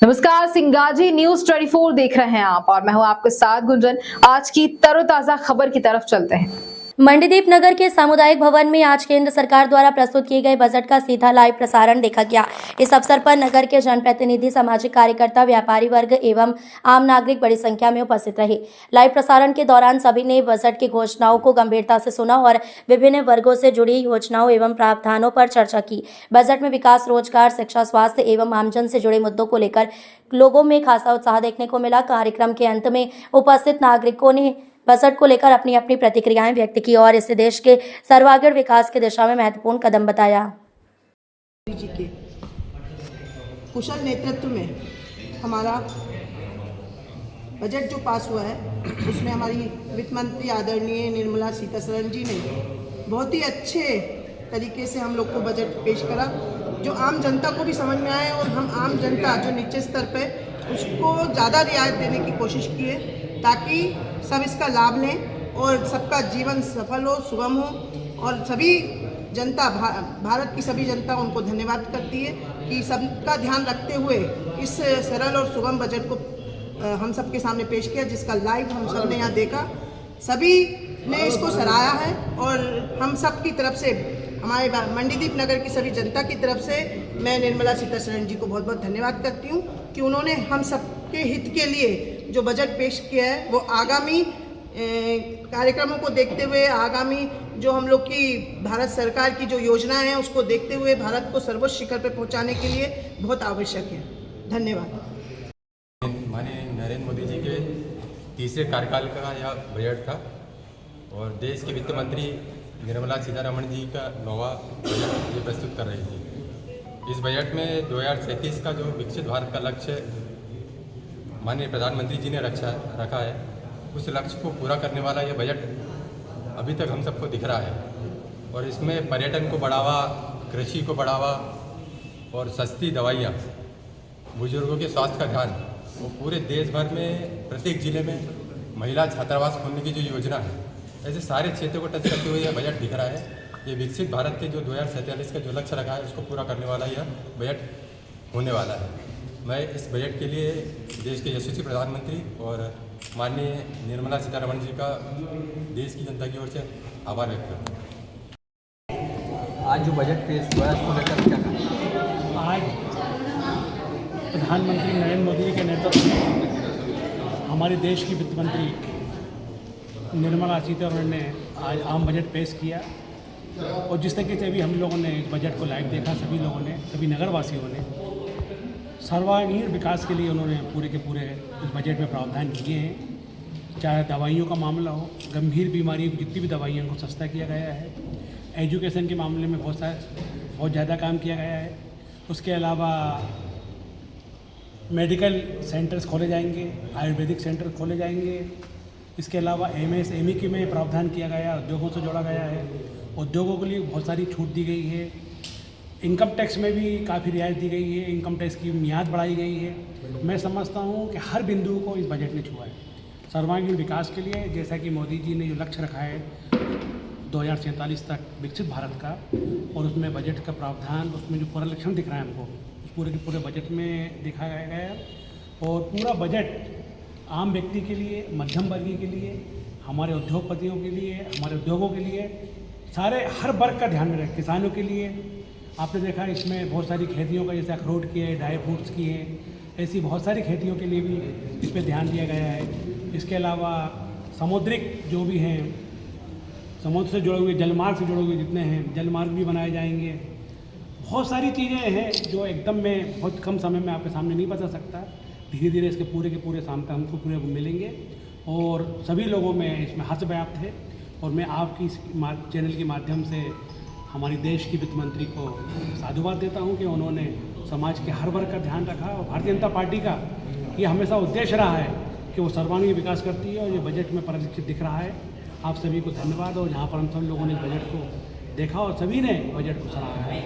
नमस्कार, सिंगाजी न्यूज 24 देख रहे हैं आप और मैं हूं आपके साथ गुंजन। आज की तरोताजा खबर की तरफ चलते हैं। मंडीदीप नगर के सामुदायिक भवन में आज केंद्र सरकार द्वारा प्रस्तुत किए गए बजट का सीधा लाइव प्रसारण देखा गया। इस अवसर पर नगर के जनप्रतिनिधि, सामाजिक कार्यकर्ता, व्यापारी वर्ग एवं आम नागरिक बड़ी संख्या में उपस्थित रहे। लाइव प्रसारण के दौरान सभी ने बजट की घोषणाओं को गंभीरता से सुना और विभिन्न वर्गों से जुड़ी योजनाओं एवं प्रावधानों पर चर्चा की। बजट में विकास, रोजगार, शिक्षा, स्वास्थ्य एवं आमजन से जुड़े मुद्दों को लेकर लोगों में खासा उत्साह देखने को मिला। कार्यक्रम के अंत में उपस्थित नागरिकों ने बजट को लेकर अपनी अपनी प्रतिक्रियाएं व्यक्त की और इसे देश के सर्वांगीण विकास की दिशा में महत्वपूर्ण कदम बताया। जी के कुशल नेतृत्व में हमारा बजट जो पास हुआ है उसमें हमारी वित्त मंत्री आदरणीय निर्मला सीतारमण जी ने बहुत ही अच्छे तरीके से हम लोग को बजट पेश करा, जो आम जनता को भी समझ में आए और हम आम जनता जो निचले स्तर पे उसको ज़्यादा रियायत देने की कोशिश की है ताकि सब इसका लाभ लें और सबका जीवन सफल हो, सुगम हो। और सभी जनता, भारत की सभी जनता उनको धन्यवाद करती है कि सबका ध्यान रखते हुए इस सरल और सुगम बजट को हम सबके सामने पेश किया, जिसका लाइव हम सब ने यहाँ देखा। सभी ने इसको सराहा है और हम सब की तरफ से, हमारे मंडीदीप नगर की सभी जनता की तरफ से मैं निर्मला सीतारमण जी को बहुत बहुत धन्यवाद करती हूँ कि उन्होंने हम सबके हित के लिए जो बजट पेश किया है वो आगामी कार्यक्रमों को देखते हुए, आगामी जो हम लोग की भारत सरकार की जो योजनाएं हैं उसको देखते हुए भारत को सर्वोच्च शिखर पर पहुंचाने के लिए बहुत आवश्यक है। धन्यवाद। माननीय नरेंद्र मोदी जी के तीसरे कार्यकाल का यह बजट था और देश के वित्त मंत्री निर्मला सीतारमण जी का 9वां बजट ये प्रस्तुत कर रही थी। इस बजट में 2037 का जो विकसित भारत का लक्ष्य माननीय प्रधानमंत्री जी ने रखा है, उस लक्ष्य को पूरा करने वाला यह बजट अभी तक हम सबको दिख रहा है। और इसमें पर्यटन को बढ़ावा, कृषि को बढ़ावा और सस्ती दवाइयाँ, बुजुर्गों के स्वास्थ्य का ध्यान, वो पूरे देश भर में प्रत्येक जिले में महिला छात्रावास खोलने की जो योजना है, ऐसे सारे क्षेत्रों को टच करते हुए यह बजट दिख रहा है। ये विकसित भारत के जो 2047 का जो लक्ष्य रखा है उसको पूरा करने वाला यह बजट होने वाला है। मैं इस बजट के लिए देश के यशस्वी प्रधानमंत्री और माननीय निर्मला सीतारमण जी का देश की जनता की ओर से आभार व्यक्त करता हूँ। आज जो बजट पेश हुआ है उसको लेकर क्या कहें? आज प्रधानमंत्री नरेंद्र मोदी जी के नेतृत्व में हमारे देश की वित्त मंत्री निर्मला सीतारमण ने आज आम बजट पेश किया और जिस तरीके से अभी हम लोगों ने इस बजट को लाइव देखा, सभी लोगों ने, सभी नगरवासियों ने सर्वांगीण विकास के लिए उन्होंने पूरे के पूरे इस बजट में प्रावधान किए हैं। चाहे दवाइयों का मामला हो, गंभीर बीमारियों की जितनी भी दवाइयाँ उनको सस्ता किया गया है। एजुकेशन के मामले में बहुत ज़्यादा काम किया गया है। उसके अलावा मेडिकल सेंटर्स खोले जाएंगे, आयुर्वेदिक सेंटर खोले जाएंगे। इसके अलावा MSME के में प्रावधान किया गया, उद्योगों से जोड़ा गया है। उद्योगों के लिए बहुत सारी छूट दी गई है। इनकम टैक्स में भी काफ़ी रियायत दी गई है, इनकम टैक्स की मियाद बढ़ाई गई है। मैं समझता हूँ कि हर बिंदु को इस बजट ने छुआ है सर्वांगीण विकास के लिए। जैसा कि मोदी जी ने जो लक्ष्य रखा है 2047 तक विकसित भारत का, और उसमें बजट का प्रावधान, उसमें जो पूरा लक्षण दिख रहा है हमको, उस पूरे के पूरे बजट में दिखाया गया है। और पूरा बजट आम व्यक्ति के लिए, मध्यम वर्गीय के लिए, हमारे उद्योगपतियों के लिए, हमारे उद्योगों के लिए, सारे हर वर्ग का ध्यान में रखे। किसानों के लिए आपने देखा इसमें बहुत सारी खेतियों का, जैसे अखरोट की है, ड्राई फ्रूट्स की है, ऐसी बहुत सारी खेतियों के लिए भी इस पर ध्यान दिया गया है। इसके अलावा समुद्रिक जो भी हैं, समुद्र से जुड़े हुए, जलमार्ग से जुड़े हुए जितने हैं, जलमार्ग भी बनाए जाएंगे। बहुत सारी चीज़ें हैं जो एकदम में बहुत कम समय में आपके सामने नहीं बता सकता। धीरे धीरे इसके पूरे सामने हमको पूरे मिलेंगे और सभी लोगों में इसमें हर्ष व्याप्त है। और मैं आपकी इस चैनल के माध्यम से हमारी देश की वित्त मंत्री को साधुवाद देता हूं कि उन्होंने समाज के हर वर्ग का ध्यान रखा। और भारतीय जनता पार्टी का ये हमेशा उद्देश्य रहा है कि वो सर्वांगीण विकास करती है और ये बजट में परिलक्षित दिख रहा है। आप सभी को धन्यवाद। और जहाँ पर हम सब लोगों ने बजट को देखा और सभी ने बजट को सराहा है।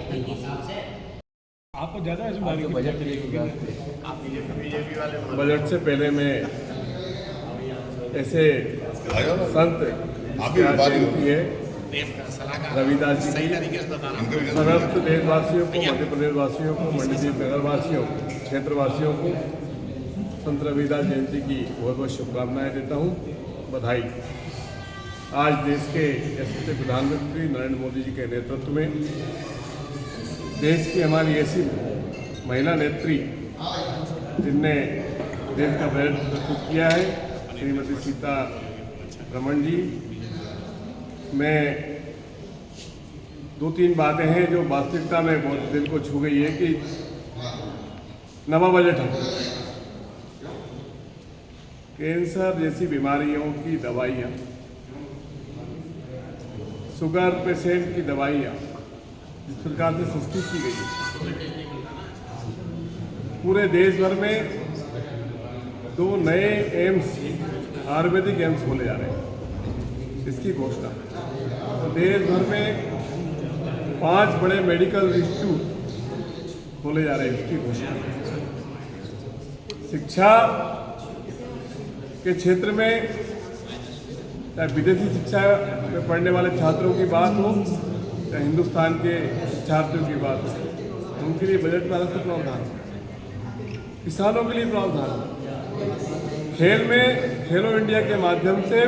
आपको ज़्यादा इसमें बारीकी बजट बजट से पहले मैं ऐसे संत होती है रविदास जी की समस्त देशवासियों को, मध्य प्रदेश वासियों को, मंडीदीप नगर वासियों को क्षेत्रवासियों को संत रविदास जयंती की बहुत बहुत शुभकामनाएं देता हूँ, बधाई। आज देश के यशस्वी प्रधानमंत्री नरेंद्र मोदी जी के नेतृत्व में देश की हमारी ऐसी महिला नेत्री जिनने देश का बजट प्रस्तुत किया है, श्रीमती सीतारमण जी, मैं 2-3 बातें हैं जो वास्तविकता में बहुत दिल को छू गई है कि नवा बजट है, कैंसर जैसी बीमारियों की दवाइयाँ, शुगर पेशेंट की दवाइयाँ जिस प्रकार से सस्ती की गई है, पूरे देश भर में 2 नए एम्स, आयुर्वेदिक एम्स खोले जा रहे हैं, इसकी घोषणा। देश भर में 5 बड़े मेडिकल इंस्टीट्यूट खोले जा रहे हैं, इसकी घोषणा। शिक्षा के क्षेत्र में चाहे विदेशी शिक्षा में पढ़ने वाले छात्रों की बात हो, चाहे हिंदुस्तान के शिक्षार्थियों की बात हो, उनके लिए बजट में अलग से प्रावधान, किसानों के लिए प्रावधान, खेल में खेलो इंडिया के माध्यम से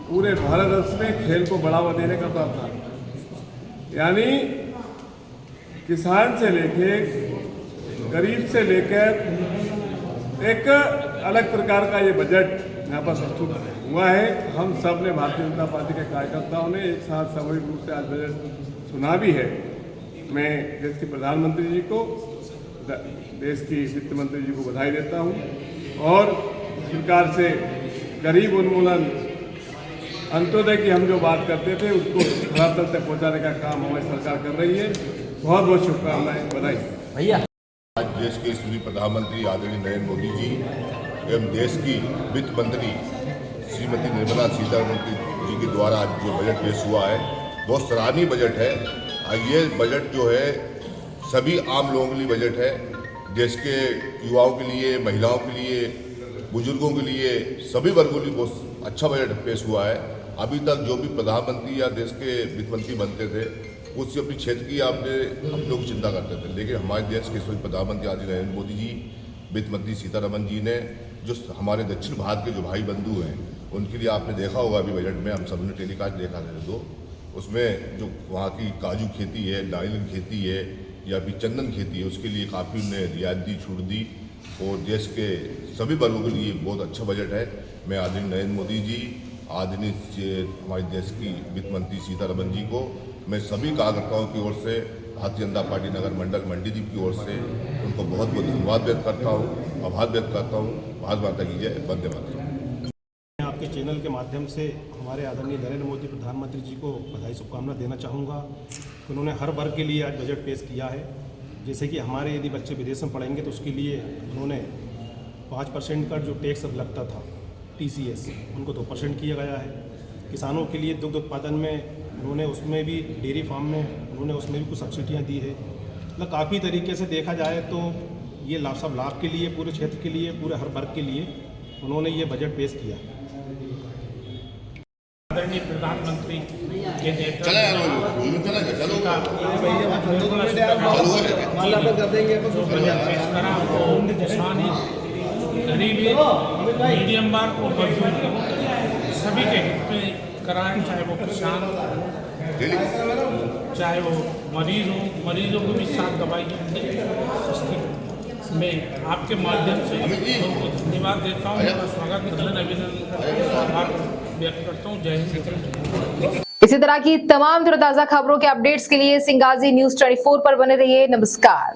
पूरे भारतवर्ष में खेल को बढ़ावा देने का प्रावधान, यानी किसान से लेके गरीब से लेकर एक अलग प्रकार का ये बजट यहाँ पर प्रस्तुत हुआ है। हम सब ने, भारतीय जनता पार्टी के कार्यकर्ताओं ने एक साथ सामूहिक रूप से आज बजट सुना भी है। मैं देश के प्रधानमंत्री जी को, देश की वित्त मंत्री जी को बधाई देता हूँ और इस प्रकार से गरीब उन्मूलन, अंत्योदय की हम जो बात करते थे उसको धरातल तक पहुँचाने का काम हमारी सरकार कर रही है। बहुत बहुत शुभकामनाएं, बधाई भैया। आज देश के यशस्वी प्रधानमंत्री आदरणीय नरेंद्र मोदी जी एवं देश की वित्त मंत्री श्रीमती निर्मला सीतारमण जी के द्वारा आज जो बजट पेश हुआ है, बहुत सराहनीय बजट है। ये बजट जो है सभी आम लोगों के लिए बजट है, देश के युवाओं के लिए, महिलाओं के लिए, बुजुर्गों के लिए, सभी वर्गों के लिए बहुत अच्छा बजट पेश हुआ है। अभी तक जो भी प्रधानमंत्री या देश के वित्त मंत्री बनते थे उससे अपनी क्षेत्र की हम लोग चिंता करते थे, लेकिन हमारे देश के प्रधानमंत्री आदरणीय नरेंद्र मोदी जी, वित्त मंत्री सीतारमण जी ने जो हमारे दक्षिण भारत के जो भाई बंधु हैं उनके लिए आपने देखा होगा अभी बजट में हम सबने टेलीकास्ट देखा था, उसमें जो वहाँ की काजू खेती है, नारियल खेती है या फिर चंदन खेती है, उसके लिए काफ़ी उन्हें रियायत दी, छूट दी और देश के सभी वर्गों के लिए बहुत अच्छा बजट है। मैं आदरणीय नरेंद्र मोदी जी, आदरणीय हमारे देश की वित्त मंत्री सीतारमण जी को मैं सभी कार्यकर्ताओं की ओर से, भारतीय जनता पार्टी नगर मंडल मंडीदीप की ओर से उनको बहुत बहुत धन्यवाद व्यक्त करता हूँ, आभार व्यक्त करता हूँ। भारत माता की जय, वंदे मातरम। आपके चैनल के माध्यम से हमारे आदरणीय नरेंद्र मोदी प्रधानमंत्री जी को बधाई शुभकामना देना चाहूँगा। उन्होंने हर वर्ग के लिए आज बजट पेश किया है। जैसे कि हमारे यदि बच्चे विदेश में पढ़ेंगे तो उसके लिए उन्होंने 5% का जो टैक्स अब लगता था TCS, उनको 2% किया गया है। किसानों के लिए दुग्ध उत्पादन में उन्होंने उसमें भी, डेयरी फार्म में उन्होंने उसमें भी कुछ सब्सिडियाँ दी है। मतलब काफ़ी तरीके से देखा जाए तो ये सब लाभ के लिए, पूरे क्षेत्र के लिए, पूरे हर वर्ग के लिए उन्होंने ये बजट पेश किया। आदरणीय प्रधानमंत्री के नेतृत्व गरीबी, मीडियम वर्ग और मजदूर सभी के हित में कराएं, चाहे वो किसान, चाहे वो मरीज हो, मरीजों को भी 7 दवाइयाँ सस्ती। मैं आपके माध्यम से उनको धन्यवाद देता हूँ, उनका स्वागत करना, अभिनंदन, आभार व्यक्त करता हूँ। जय हिंद। इसी तरह की तमाम तरोताजा खबरों के अपडेट्स के लिए सिंगाजी न्यूज़ 24 पर बने रहिए। नमस्कार।